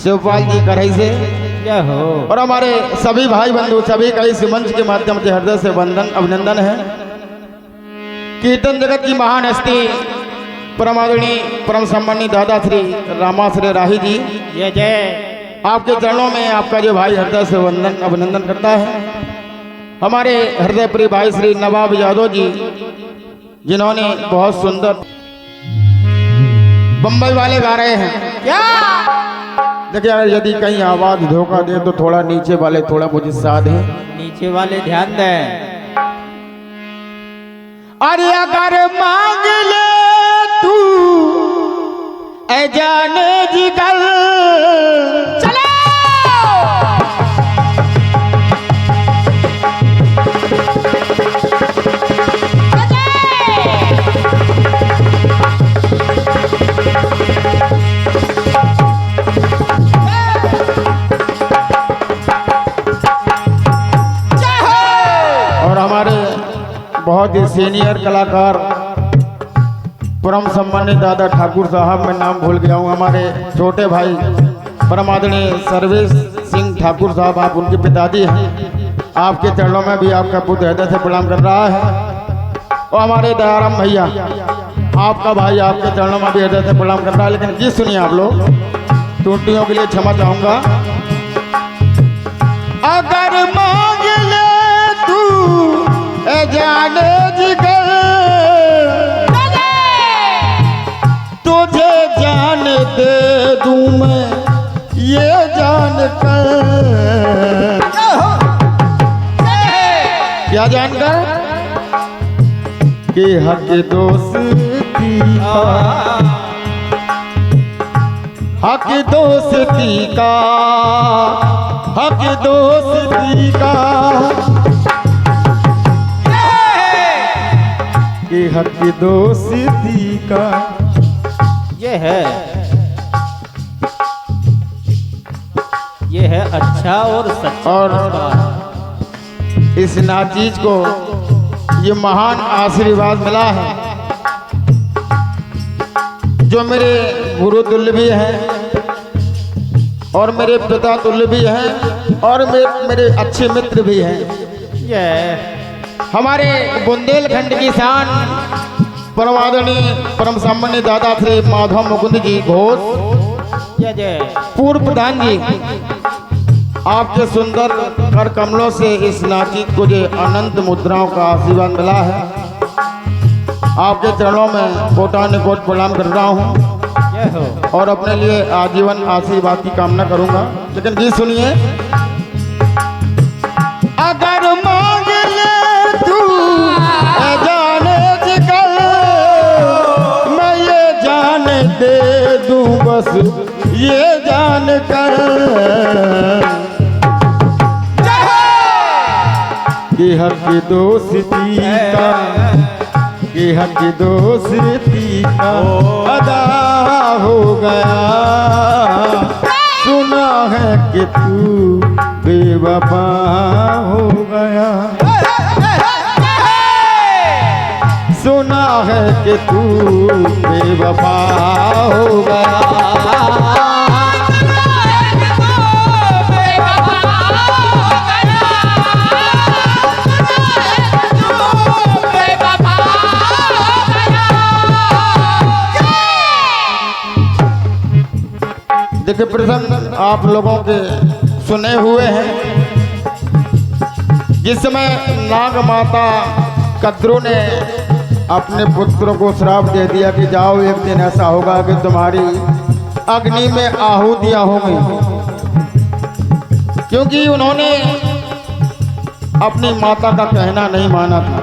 शिवपाल जी कढ़ाई से जय हो। और हमारे सभी भाई बंधु सभी का इस मंच के माध्यम से हृदय से वंदन अभिनंदन है। कीर्तन जगत की महान हस्ती परम आदरणीय परम सम्मानी दादा श्री रामाश्री राही जी, जय जय। आपके चरणों में आपका जो भाई हृदय से वंदन अभिनंदन करता है। हमारे हृदय प्रिय भाई श्री नवाब यादव जी, जिन्होंने बहुत सुंदर बम्बई वाले गा रहे हैं। क्या देखिए, अगर यदि कहीं आवाज धोखा दे तो थोड़ा नीचे वाले थोड़ा मुझे साथ है। नीचे वाले ध्यान दें। अरे अगर मांग ले तू ऐ जाने जिगर, चलो बहुत ही सीनियर कलाकार परम सम्मानित दादा ठाकुर साहब, मैं नाम भूल गया हूँ, हमारे छोटे भाई परम आदरणीय सर्वेश सिंह ठाकुर साहब, आप उनके पिताजी हैं। आपके चरणों में भी आपका पुत्र हृदय से प्रणाम कर रहा है। और हमारे दयाराम भैया, आपका भाई आपके चरणों में भी हृदय से प्रणाम कर रहा है। लेकिन गीत सुनिए आप लोग, त्रुटियों के लिए क्षमा चाहूँगा। अगर मांग ले तू ऐ जाने जिगर, तुझे जान दे दूं मैं ये जान कर। क्या जानकर कि हक दोस्ती का, हक दोस्ती का, हक दोस्ती का, कि हक दोस्ती का ये है अच्छा और सच्चा। और इस नाचीज को ये महान आशीर्वाद मिला है, जो मेरे गुरु तुल्य भी हैं और मेरे पिता तुल्य भी हैं और मेरे अच्छे मित्र भी हैं। ये हमारे बुंदेलखंड की शान परम आदरणीय परम सम्मानित दादा श्री माधव मुकुंद जी घोष, जय जय। पूर्व प्रधान जी, आपके सुंदर कर कमलों से इस नाचित को जो अनंत मुद्राओं का आशीर्वाद मिला है, आपके चरणों में कोटानुकोट प्रणाम कर रहा हूँ। जय हो। और अपने लिए आजीवन आशीर्वाद की कामना करूंगा। लेकिन गीत सुनिए। अगर मांग ले तू ऐ जाने जिगर, मैं ये जान दे दूं बस ये जान कर, कि हक दोस्ती का, कि हक दोस्ती का अदा हो गया। सुना है कि तू बेवफा हो गया, सुना है कि तू बेवफा हो गया। देखिए, प्रसंग आप लोगों के सुने हुए हैं। जिस समय नाग माता कद्रू ने अपने पुत्रों को श्राप दे दिया कि जाओ, एक दिन ऐसा होगा कि तुम्हारी अग्नि में आहुतियां होंगी, क्योंकि उन्होंने अपनी माता का कहना नहीं माना था।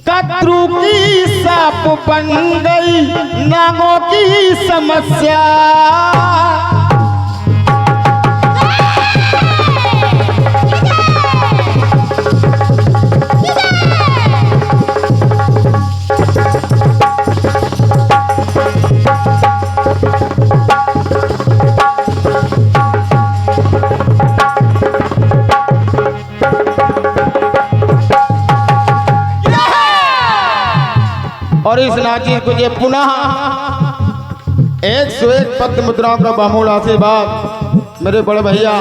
कद्रू की साप बन गई नागों की समस्या, और इस नाची को ये पुनः 101 पद्म मुद्राओं का बहुमूल्य आशीर्वाद मेरे बड़े भैया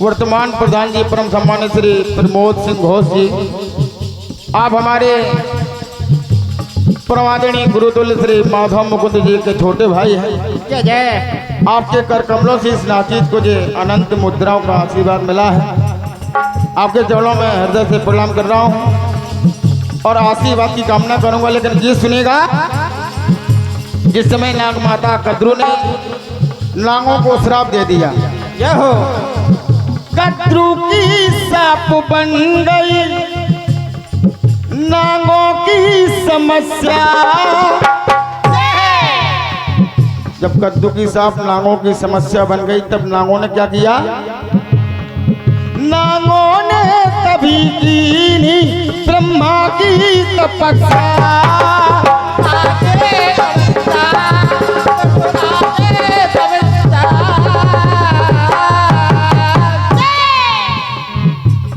वर्तमान प्रधान जी परम सम्मानित श्री प्रमोद सिंह घोष जी, आप हमारे परमादरणीय गुरुतुल्य श्री माधव मुकुंद जी के छोटे भाई हैं। जय जय। आपके कर कमलों से इस नाचीज को जो अनंत मुद्राओं का आशीर्वाद मिला है, आपके चरणों में हृदय से प्रणाम कर रहा हूँ और आशीर्वाद की कामना करूंगा। लेकिन गीत सुनिएगा। जिस समय नाग माता कद्रू ने नागों को श्राप दे दिया, जय हो। कद्रू की साप बन गई नागों की समस्या। जब कद्दू की साप नागों की समस्या बन गई, तब नागों ने क्या किया? नागों ने कभी की नहीं ब्रह्मा की तपस्या।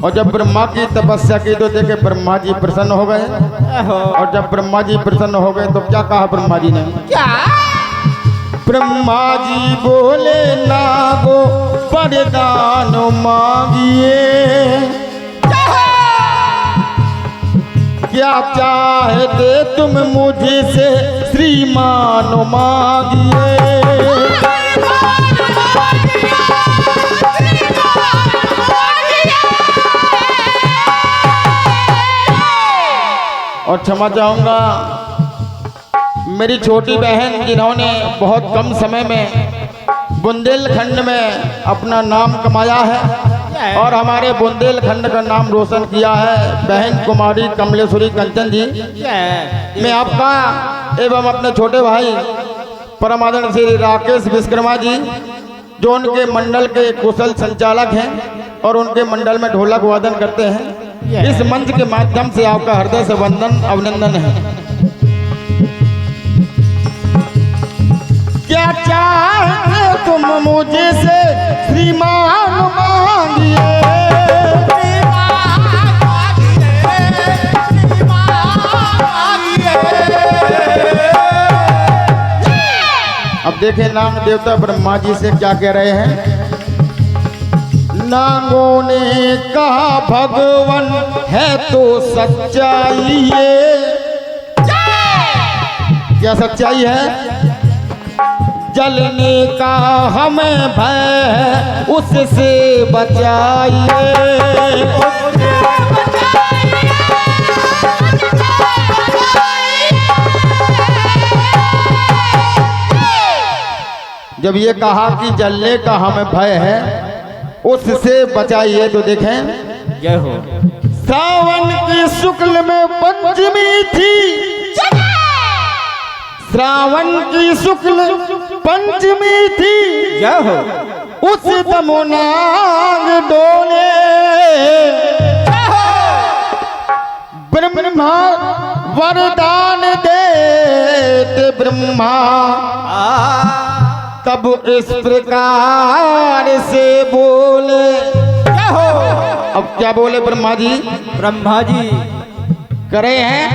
और जब ब्रह्मा की तपस्या की तो देखे ब्रह्मा जी प्रसन्न हो गए। और जब ब्रह्मा जी प्रसन्न हो गए तो क्या कहा ब्रह्मा जी ने? क्या? ब्रह्मा जी बोले नागो वरदान मांगिए, क्या चाहते तुम मुझे से श्रीमान मांगिए। और क्षमा चाहूंगा मेरी छोटी बहन जिन्होंने बहुत कम समय में बुंदेलखंड में अपना नाम कमाया है और हमारे बुंदेलखंड का नाम रोशन किया है, बहन कुमारी कमलेश्वरी कंचन जी। मैं आपका एवं अपने छोटे भाई परम आदरणीय श्री राकेश विश्वकर्मा जी, जो उनके मंडल के कुशल संचालक हैं और उनके मंडल में ढोलक वादन करते हैं, इस मंच के माध्यम से आपका हृदय से वंदन अभिनंदन है। क्या चाहते तुम मुझे से श्रीमान मांगिए। अब देखें नाग देवता ब्रह्मा जी से क्या कह रहे हैं। नागों ने कहा भगवान है तो सच्चाई है। क्या सच्चाई है? जलने का हमें भय उससे बचाइए। जब ये कहा कि जलने का हमें भय है उससे बचाइए, तो देखें जय हो। सावन की शुक्ल में पंचमी थी, श्रावण की शुक्ल पंचमी थी, जय हो। उस दमोनाग डोले ब्रह्मा वरदान देते ब्रह्मा। तब इस प्रकार से बोले, क्या हो? अब क्या बोले ब्रह्मा जी? ब्रह्मा जी करे हैं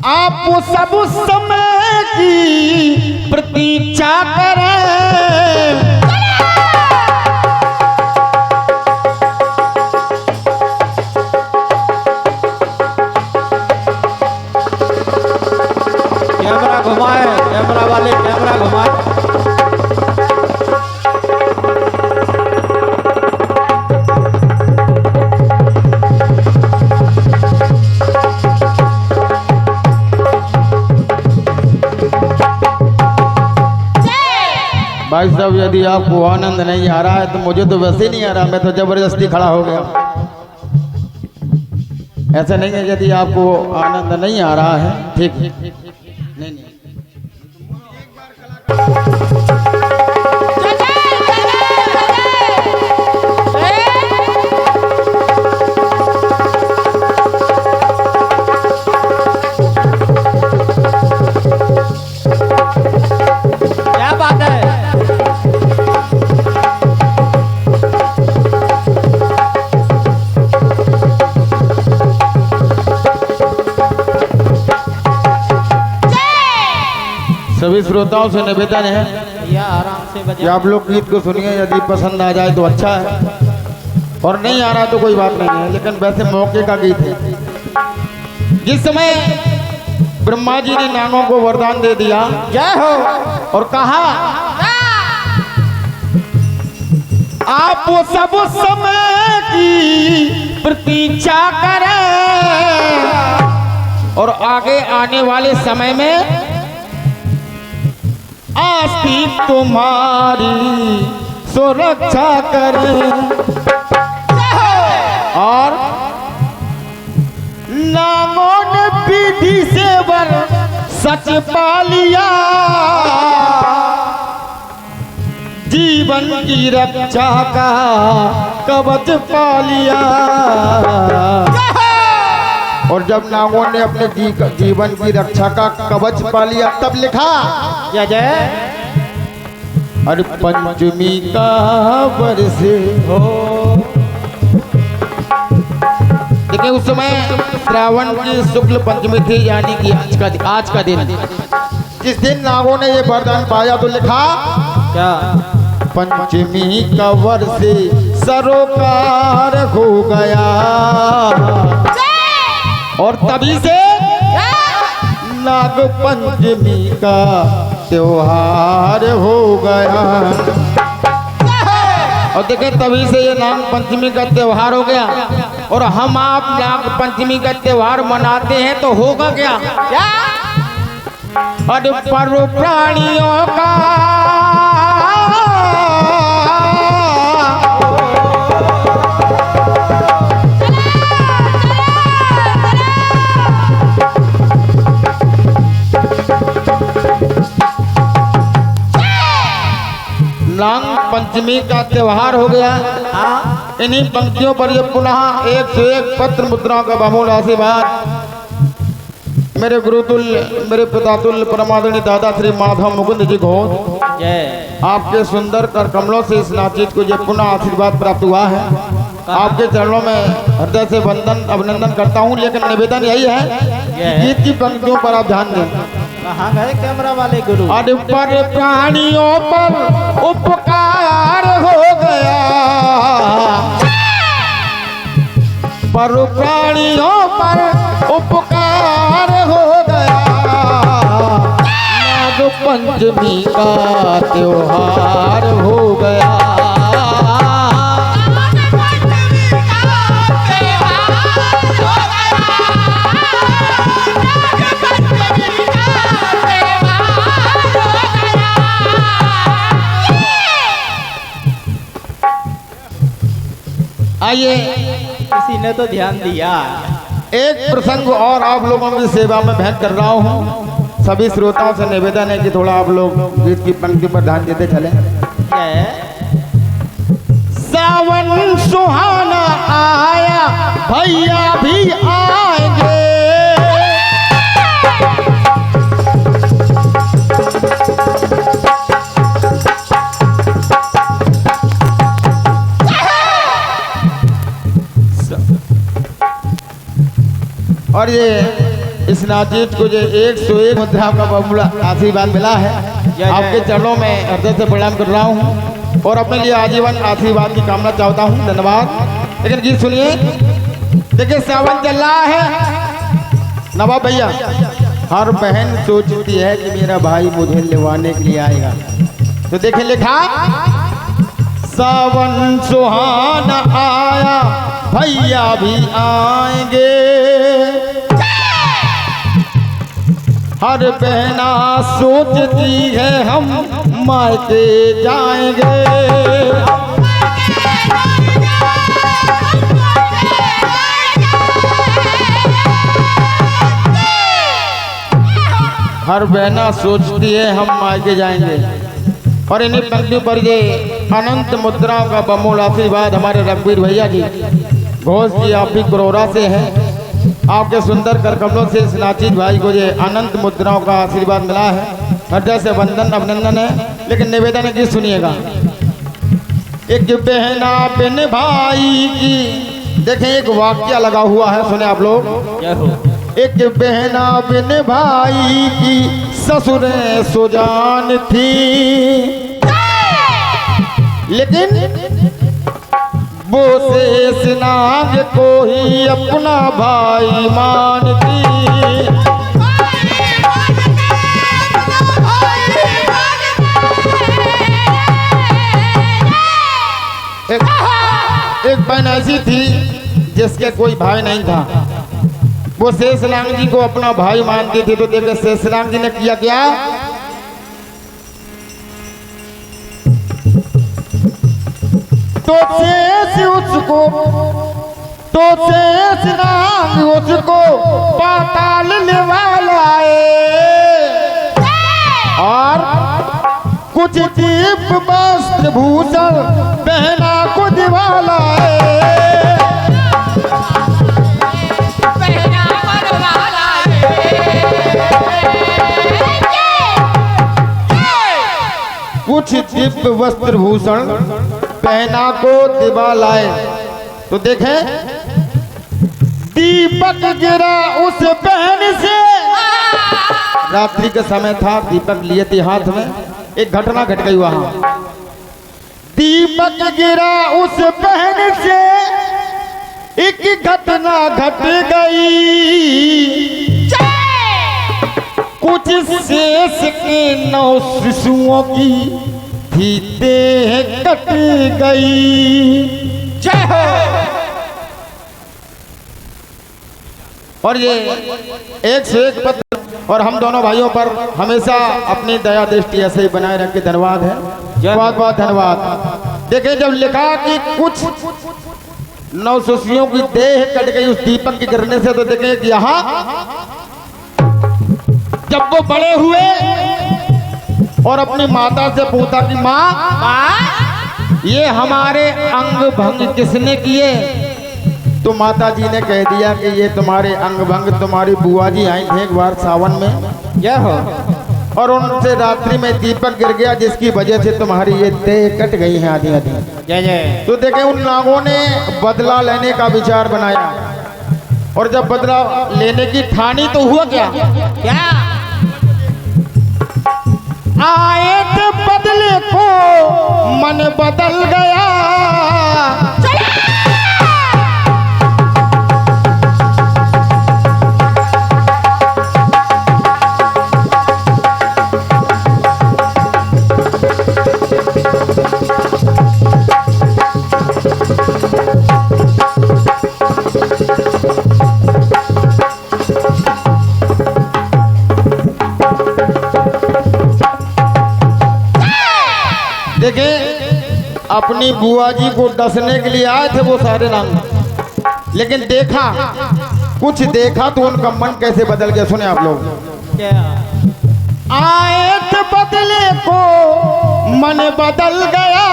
आप सब समय की प्रतीक्षा करें। कैमरा घुमाए, कैमरा वाले कैमरा घुमाए। भाई साहब, यदि आपको आनंद नहीं आ रहा है तो मुझे तो वैसे नहीं आ रहा, मैं तो जबरदस्ती खड़ा हो गया। ऐसा नहीं है, यदि आपको आनंद नहीं आ रहा है, ठीक नहीं नहीं। क्या बात है? सभी श्रोताओं से निवेदन है या आराम से कि बजा। आप लोग गीत को सुनिए, यदि पसंद आ जाए तो अच्छा है, और नहीं आ रहा तो कोई बात नहीं है, लेकिन वैसे मौके का गीत है। जिस समय ब्रह्मा जी ने नागों को वरदान दे दिया, जय हो। और कहा आप वो सब समय की प्रतीक्षा करें और आगे आने वाले समय में आस्तीक तुम्हारी सुरक्षा करें, और नामों ने विधि से वर सच पा लिया, जीवन की रक्षा का कवच पा लिया। और जब नागों ने अपने जीवन की रक्षा का कवच पा लिया, तब लिखा जय जय अरे पंचमी का वर्ष हो। देखिए उस समय श्रावण की शुक्ल पंचमी थी, यानी कि आज का दिन। जिस दिन नागों ने ये वरदान पाया तो लिखा क्या? पंचमी का वर्ष सरोकार हो गया, और तभी से नाग पंचमी का त्योहार हो गया। और देखें तभी से ये नाग पंचमी का त्योहार हो गया, और हम आप नाग पंचमी का त्योहार मनाते हैं तो होगा क्या? अरे पर प्राणियों का नाग पंचमी का त्योहार हो गया। इन्हीं पंक्तियों पर ये पुनः 101 पत्र मुद्राओं का बहुमूल्य आशीर्वाद मेरे गुरुतुल्य, मेरे पितातुल्य परमादरणीय दादा श्री माधव मुकुंद जी को जय। आपके सुंदर कर कमलों से इस नाचित को ये पुनः आशीर्वाद प्राप्त हुआ है। आपके चरणों में हृदय से वंदन अभिनंदन करता हूँ, लेकिन निवेदन यही है कि गीत की पंक्तियों पर आप ध्यान दें। कहाँ गए कैमरा वाले गुरु? अरे पर प्राणियों पर उपकार हो गया, पर प्राणियों पर उपकार हो गया, नाग पंचमी का त्योहार हो गया। आइए किसी ने तो ध्यान दिया। एक प्रसंग और आप लोगों की सेवा में भेंट कर रहा हूँ। सभी श्रोताओं से निवेदन है कि थोड़ा आप लोग गीत की पंक्ति पर ध्यान देते चले। सावन सुहाना आया, भैया भी आएंगे, और ये इस नाचित को जो 101 मुद्रा का बहुमूल्य आशीर्वाद मिला है, आपके चरणों में हृदय से प्रणाम कर रहा हूँ और अपने लिए आजीवन आशीर्वाद की कामना चाहता हूँ। धन्यवाद। लेकिन गीत सुनिए। देखिए सावन चल रहा है नवाब भैया, हर बहन सोचती है कि मेरा भाई मुझे लेवाने के लिए आएगा, तो देखिए लिखा सावन सुहाना आया, भैया भी आएंगे, हर बहना सोचती है हम मायके जाएंगे, हर बहना सोचती है हम मायके जाएंगे। और इन्हीं पंक्तियों पर ये अनंत मुद्राओं का बहुमूल्य आशीर्वाद हमारे रघुवीर भैया जी घोष जी आप भी करोरा से है। आपके सुंदर कर कमलों से इस नाचित भाई को ये अनंत मुद्राओं का आशीर्वाद मिला है। हृदय से वंदन अभिनंदन है। लेकिन निवेदन है कि सुनिएगा। एक बहना बिन भाई की, देखें एक वाक्य लगा हुआ है, सुने आप लोग। एक बहना बिन भाई की ससुरें सुजान थी, लेकिन वो शेष नाग को ही अपना भाई मानती। एक बहन ऐसी थी जिसके कोई भाई नहीं था, वो शेषनाग जी को अपना भाई मानती थी। तो देखिए शेषनाग जी ने किया क्या, तो शेषनाग उसको पाताल निवालाए और कुछ दिव्य वस्त्र भूषण पहना को दिवालाए। कुछ दिव्य वस्त्र भूषण पहना को दिवालाए। तो देखें दीपक गिरा उस बहन से, रात्रि का समय था, दीपक लिए थे हाथ में। एक घटना घट गई वहां, दीपक गिरा उस बहन से, एक घटना घट गई। कुछ शेष के 9 शिशुओं की भी देह कट गई। जय हो। और ये एक से एक पत्र और हम दोनों भाइयों पर हमेशा अपनी दया दृष्टि ऐसे ही बनाए रखे। धन्यवाद है, बहुत बहुत धन्यवाद। देखिए जब लिखा कि कुछ 9 शिशुओं की देह कट गई उस दीपक के गिरने से, तो देखें कि यहाँ जब वो बड़े हुए और अपनी माता से पूछा कि माँ ये हमारे अंग भंग किसने किए, तो माता जी ने कह दिया कि ये तुम्हारे अंग भंग तुम्हारी बुआ जी आई थे एक बार सावन में, क्या हो, और उनसे रात्रि में दीपक गिर गया जिसकी वजह से तुम्हारी ये देह कट गई है आधी आधी। जय जय। तो देखे उन नागों ने बदला लेने का विचार बनाया, और जब बदला लेने की ठानी तो हुआ क्या, आए थे बदले को मन बदल गया। देखें अपनी बुआ जी को डसने के लिए आए थे वो सारे नाम, लेकिन देखा कुछ देखा तो उनका मन कैसे बदल गया। सुने आप लोग, आए थे बदले को मन बदल गया।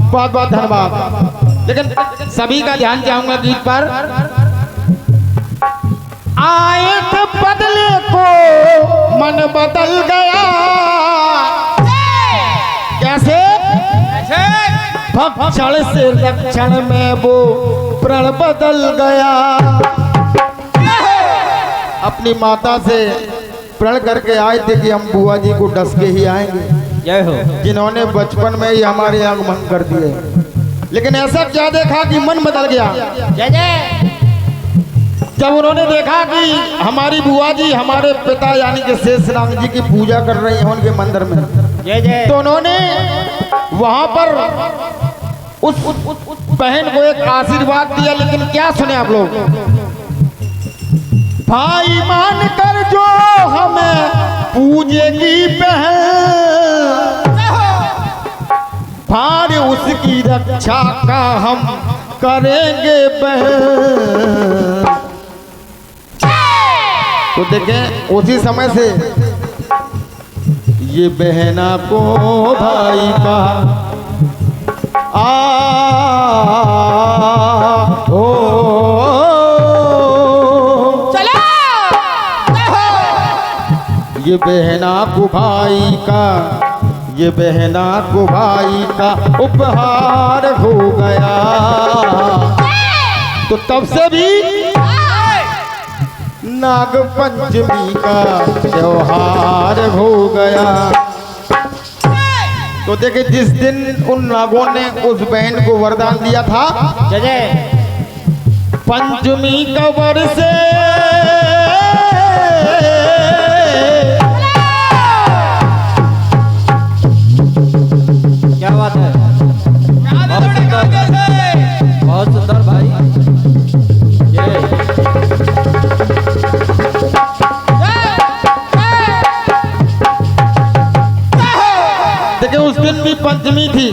बहुत बहुत धन्यवाद। लेकिन सभी का ध्यान चाहूंगा गीत पर। आए थे बदले को मन बदल गया। कैसे? भक्षण से रक्षण में वो प्रण बदल गया। अपनी माता से प्रण करके आए थे कि हम बुआ जी को डस के ही आएंगे, जय हो, जिन्होंने बचपन में ही हमारे आगमन कर दिए। लेकिन ऐसा क्या देखा कि मन बदल गया। जय जय। जब उन्होंने देखा कि हमारी बुआ जी हमारे पिता यानी कि शेषनाग जी की पूजा कर रही हैं उनके मंदिर में, जय जय, तो उन्होंने वहां पर उस बहन को एक आशीर्वाद दिया। लेकिन क्या सुने आप लोग, भाई मान कर जो हमें पूजेगी बहन, भार उसकी रक्षा का हम करेंगे बहन। तो देखें उसी समय से ये बहना को भाई का हो चलो, ये बहना को भाई का ये बहना को भाई का उपहार हो गया। तो तब से भी नाग पंचमी का त्योहार हो गया। तो देखे जिस दिन उन नागों ने उस बहन को वरदान दिया था, जय पंचमी का वर्ष क्या बात है, बहुत सुंदर भाई। देखिए उस दिन भी पंचमी थी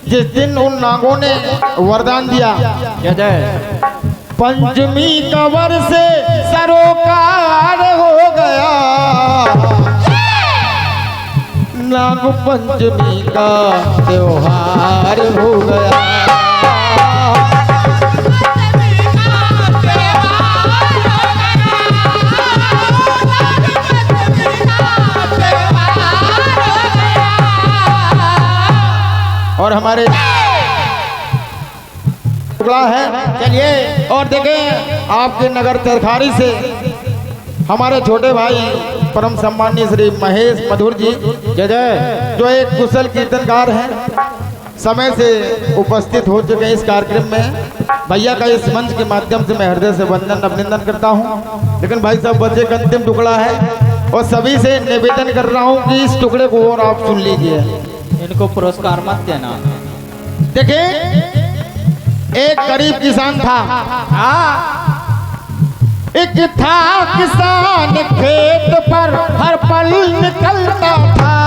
जिस दिन उन नागों ने वरदान दिया। जय पंचमी का वर्ष सरोकार हो गया। नाग पंचमी का त्योहार हो गया। और हमारे टुकड़ा है, चलिए और देखें आपके नगर चरखारी से हमारे छोटे भाई परम सम्मानीय श्री महेश मधुर जी जय जो एक कुशल कीर्तनकार हैं, समय से उपस्थित हो चुके हैं इस कार्यक्रम में। भैया का इस मंच के माध्यम से मैं हृदय से वंदन अभिनंदन करता हूं। लेकिन भाई साहब बच्चे का अंतिम टुकड़ा है और सभी से निवेदन कर रहा हूं कि इस टुकड़े को और आप सुन लीजिए। इनको पुरस्कार मत देना। देखिए एक गरीब किसान था, एक था किसान खेत पर हर पल निकलता था।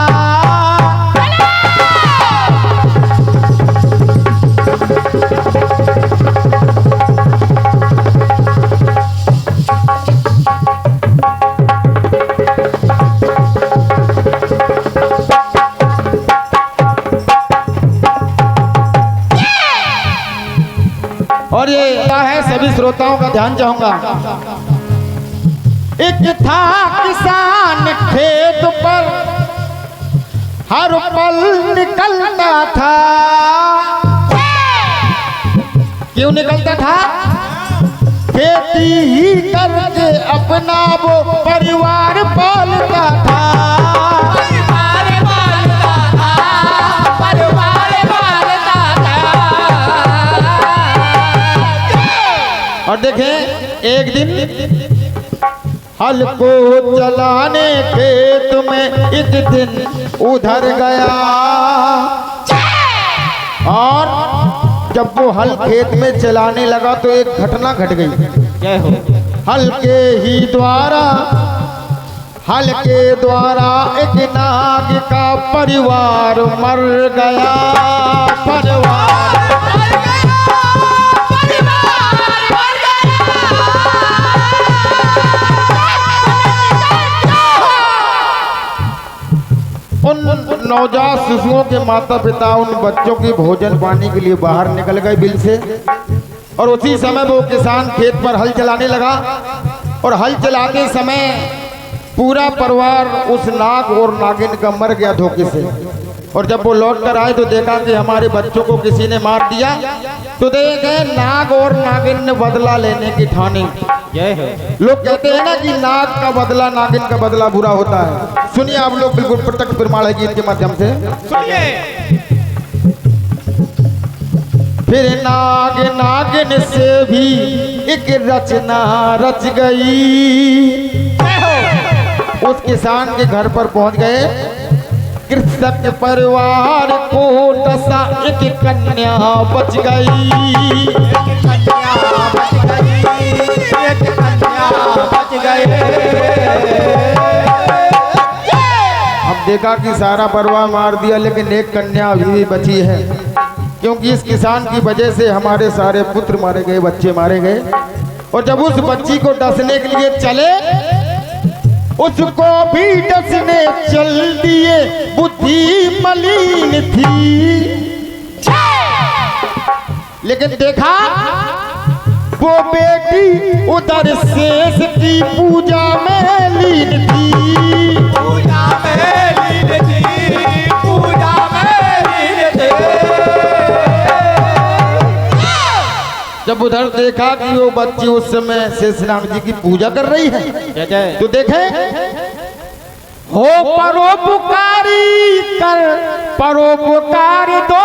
और ये है सभी श्रोताओं का ध्यान चाहूंगा। एक था किसान खेत पर हर पल निकलता था। क्यों निकलता था? खेती ही करके अपना वो परिवार पालता था। और देखें एक दिन हल को चलाने खेत में एक दिन उधर गया और जब वो हल खेत में चलाने लगा तो एक घटना घट गई। जय हो। हल के द्वारा एक नाग का परिवार मर गया। उन नवजात शिशुओं के माता पिता उन बच्चों की भोजन पानी के लिए बाहर निकल गए बिल से। और उसी समय वो किसान खेत पर हल चलाने लगा और हल चलाते समय पूरा परिवार उस नाग और नागिन का मर गया धोखे से। और जब वो लौट कर आए तो देखा कि हमारे बच्चों को किसी ने मार दिया। तो देखे नाग और नागिन ने बदला लेने की ठानी। जय हो। लोग कहते हैं ना कि नाग का बदला नागिन का बदला बुरा होता है। सुनिए आप लोग बिल्कुल प्रत्यक्ष प्रमाण है गीत के माध्यम से सुनिए। फिर नाग नागिन से भी एक रचना रच गई। उस किसान के घर पर पहुंच गए। कृषक परिवार को दशा एक कन्या बच गई। अब देखा कि सारा परिवार मार दिया लेकिन एक कन्या अभी भी बची है, क्योंकि इस किसान की वजह से हमारे सारे पुत्र मारे गए, बच्चे मारे गए। और जब उस बच्ची को डसने के लिए चले उसको भी डसने चल दिए। बुद्धि मलिन थी लेकिन देखा वो बेटी उधर शेष की पूजा में लीन थी। जब उधर देखा कि वो बच्ची उस समय शेषनाग जी की पूजा कर रही है, जय जय। तो देखे हो परोपकारी कर परोपकार दो,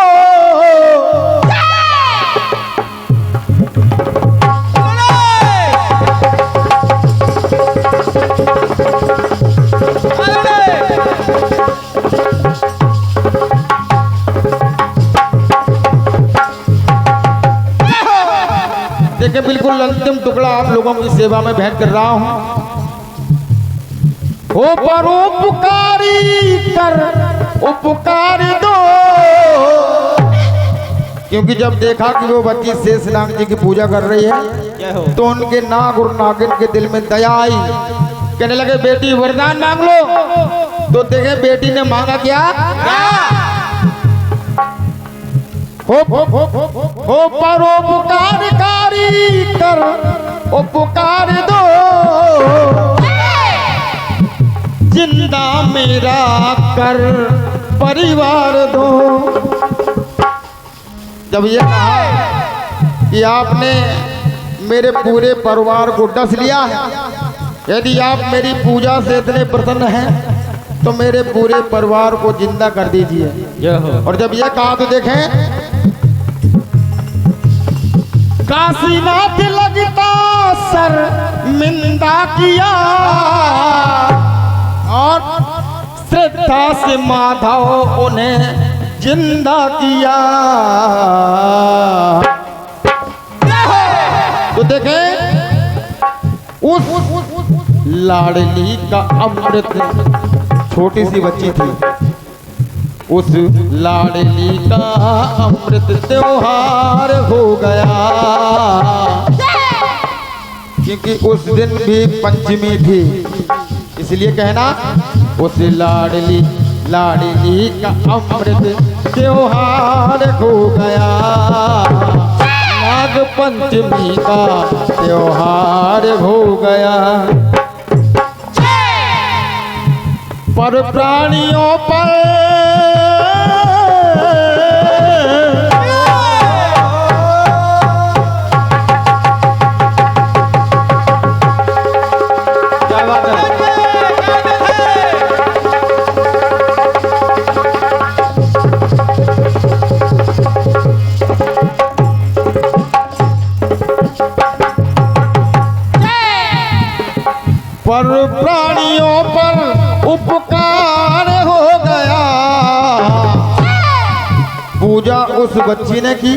देखिए बिल्कुल अंतिम टुकड़ा आप लोगों की सेवा में भेंट कर रहा हूं। हो परोपकारी कर उपकार दो, क्योंकि जब देखा कि वो बच्ची शेषनाग जी की पूजा कर रही है तो उनके नाग और नागिन के दिल में दया आई। कहने लगे बेटी वरदान मांग लो। तो देखे बेटी ने मांगा क्या? हो परोपकारकारी कर उपकार दो, जिंदा मेरा कर परिवार दो। जब ये कहा कि आपने मेरे पूरे परिवार को डस लिया है, यदि आप मेरी पूजा से इतने प्रसन्न हैं तो मेरे पूरे परिवार को जिंदा कर दीजिए। और जब ये कहा तो देखें काशीनाथ लगता सर मिंदा किया और श्रद्धा से माधव उन्हें जिंदा किया। तो देखें उस लाडली का अमृत, छोटी सी बच्ची थी, उस लाडली का अमृत त्योहार हो गया, क्योंकि उस दिन भी पंचमी थी, इसलिए कहना उस लाडली का अमृत त्योहार हो गया, नाग पंचमी का त्योहार हो गया। पर प्राणियों पर क्या बात है। पर प्राणियों पर उपकार हो गया। पूजा उस बच्ची ने की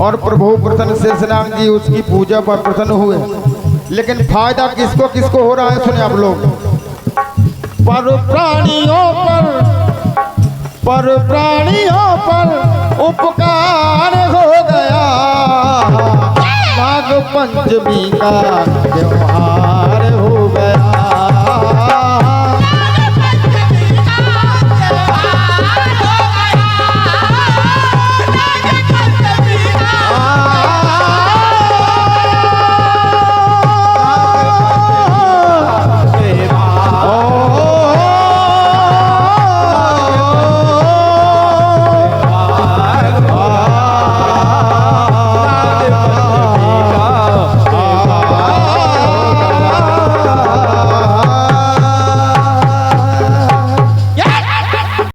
और प्रभु प्रसन्न शेषनाग जी उसकी पूजा पर प्रसन्न हुए, लेकिन फायदा किसको किसको हो रहा है सुने आप लोग। पर प्राणियों पर उपकार हो गया, नाग पंचमी का त्योहार